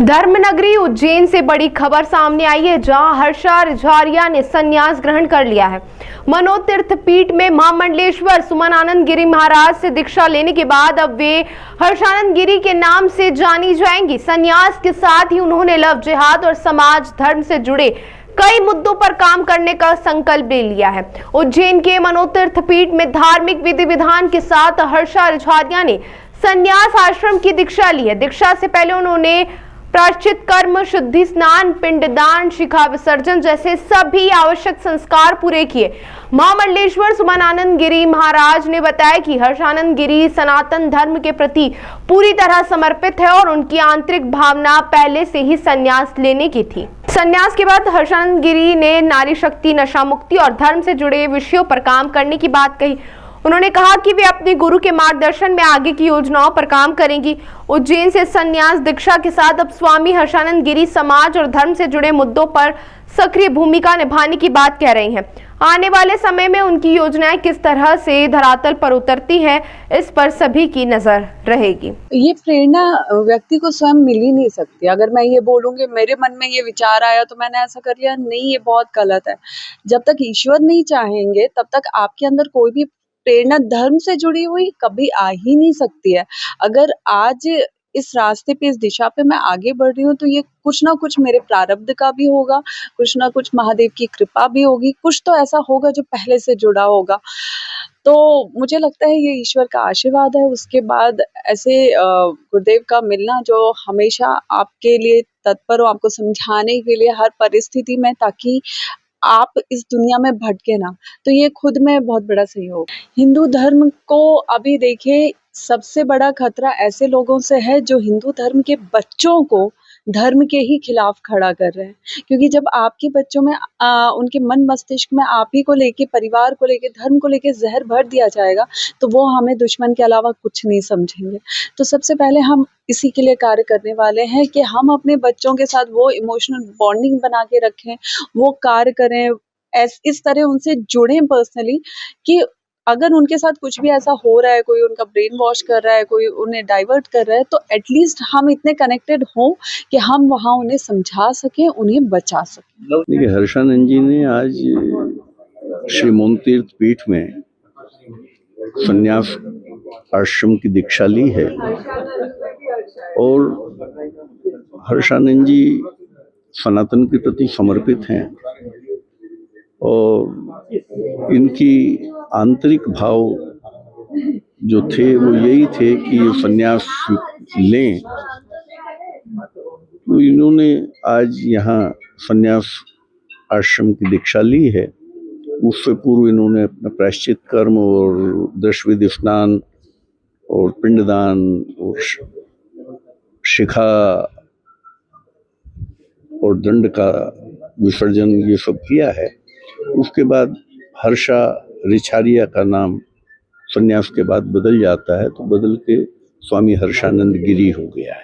धर्मनगरी उज्जैन से बड़ी खबर सामने आई है, जहां हर्षा रिझारिया ने संन्यास ग्रहण कर लिया है। मनोतीर्थ पीठ में महामंडलेश्वर सुमनानंद गिरी महाराज से दीक्षा लेने के बाद अब वे हर्षानंद गिरी के नाम से जानी जाएंगी। संन्यास के साथ ही उन्होंने लव जिहाद और समाज धर्म से जुड़े कई मुद्दों पर काम करने का संकल्प ले लिया है। उज्जैन के मनोतीर्थ पीठ में धार्मिक विधि विधान के साथ हर्षा रिझारिया ने संन्यास आश्रम की दीक्षा ली है। दीक्षा से पहले उन्होंने प्रायश्चित कर्म, शुद्धि स्नान, पिंडदान, शिखा विसर्जन जैसे सभी आवश्यक संस्कार पूरे किए। महामंडलेश्वर सुमनानंद गिरी महाराज ने बताया कि हर्षानंद गिरी सनातन धर्म के प्रति पूरी तरह समर्पित है और उनकी आंतरिक भावना पहले से ही संन्यास लेने की थी। संन्यास के बाद हर्षानंद गिरी ने नारी शक्ति, नशा मुक्ति और धर्म से जुड़े विषयों पर काम करने की बात कही। उन्होंने कहा कि वे अपने गुरु के मार्गदर्शन में आगे की योजनाओं पर काम करेंगी। उज्जैन से संन्यास दीक्षा के साथ अब स्वामी हर्षानंद गिरी समाज और धर्म से जुड़े मुद्दों पर सक्रिय भूमिका निभाने की बात कह रही हैं। आने वाले समय में उनकी योजनाएं किस तरह से धरातल पर उतरती हैं, इस पर सभी की नजर रहेगी। ये प्रेरणा व्यक्ति को स्वयं मिल ही नहीं सकती। अगर मैं ये बोलूँगी मेरे मन में ये विचार आया तो मैंने ऐसा कर लिया, नहीं, ये बहुत गलत है। जब तक ईश्वर नहीं चाहेंगे तब तक आपके अंदर कोई भी प्रेरणा धर्म से जुड़ी हुई कभी आ ही नहीं सकती है। अगर आज इस रास्ते पे, इस दिशा पे मैं आगे बढ़ रही हूँ तो ये कुछ ना कुछ मेरे प्रारब्ध का भी होगा, कुछ ना कुछ महादेव की कृपा भी होगी, कुछ तो ऐसा होगा जो पहले से जुड़ा होगा। तो मुझे लगता है ये ईश्वर का आशीर्वाद है। उसके बाद ऐसे गुरुदेव का मिलना जो हमेशा आपके लिए तत्पर हो, आपको समझाने के लिए हर परिस्थिति में, ताकि आप इस दुनिया में भटके ना, तो ये खुद में बहुत बड़ा सहयोग। हिंदू धर्म को अभी देखिए, सबसे बड़ा खतरा ऐसे लोगों से है जो हिंदू धर्म के बच्चों को धर्म के ही खिलाफ खड़ा कर रहे हैं। क्योंकि जब आपके बच्चों में उनके मन मस्तिष्क में आप ही को लेके, परिवार को लेके, धर्म को लेके जहर भर दिया जाएगा तो वो हमें दुश्मन के अलावा कुछ नहीं समझेंगे। तो सबसे पहले हम इसी के लिए कार्य करने वाले हैं कि हम अपने बच्चों के साथ वो इमोशनल बॉन्डिंग बना के रखें, वो कार्य करें, इस तरह उनसे जुड़ें पर्सनली कि अगर उनके साथ कुछ भी ऐसा हो रहा है, कोई उनका ब्रेन वॉश कर रहा है, कोई उन्हें डाइवर्ट कर रहा है, तो एटलीस्ट हम इतने कनेक्टेड हों कि हम वहाँ उन्हें समझा सकें, उन्हें बचा सकें। देखिए, हर्षानंद जी ने आज श्री मनोतीर्थ पीठ में संन्यास आश्रम की दीक्षा ली है और हर्षानंद जी सनातन के प्रति समर्पित हैं और इनकी आंतरिक भाव जो थे वो यही थे कि संन्यास लें। तो इन्होंने आज यहाँ संन्यास आश्रम की दीक्षा ली है। उससे पूर्व इन्होंने अपना प्रायश्चित कर्म और दशविधि स्नान और पिंडदान और शिखा और दंड का विसर्जन ये सब किया है। उसके बाद हर्षा रिझारिया का नाम संन्यास के बाद बदल जाता है, तो बदल के स्वामी हर्षानंद गिरी हो गया है।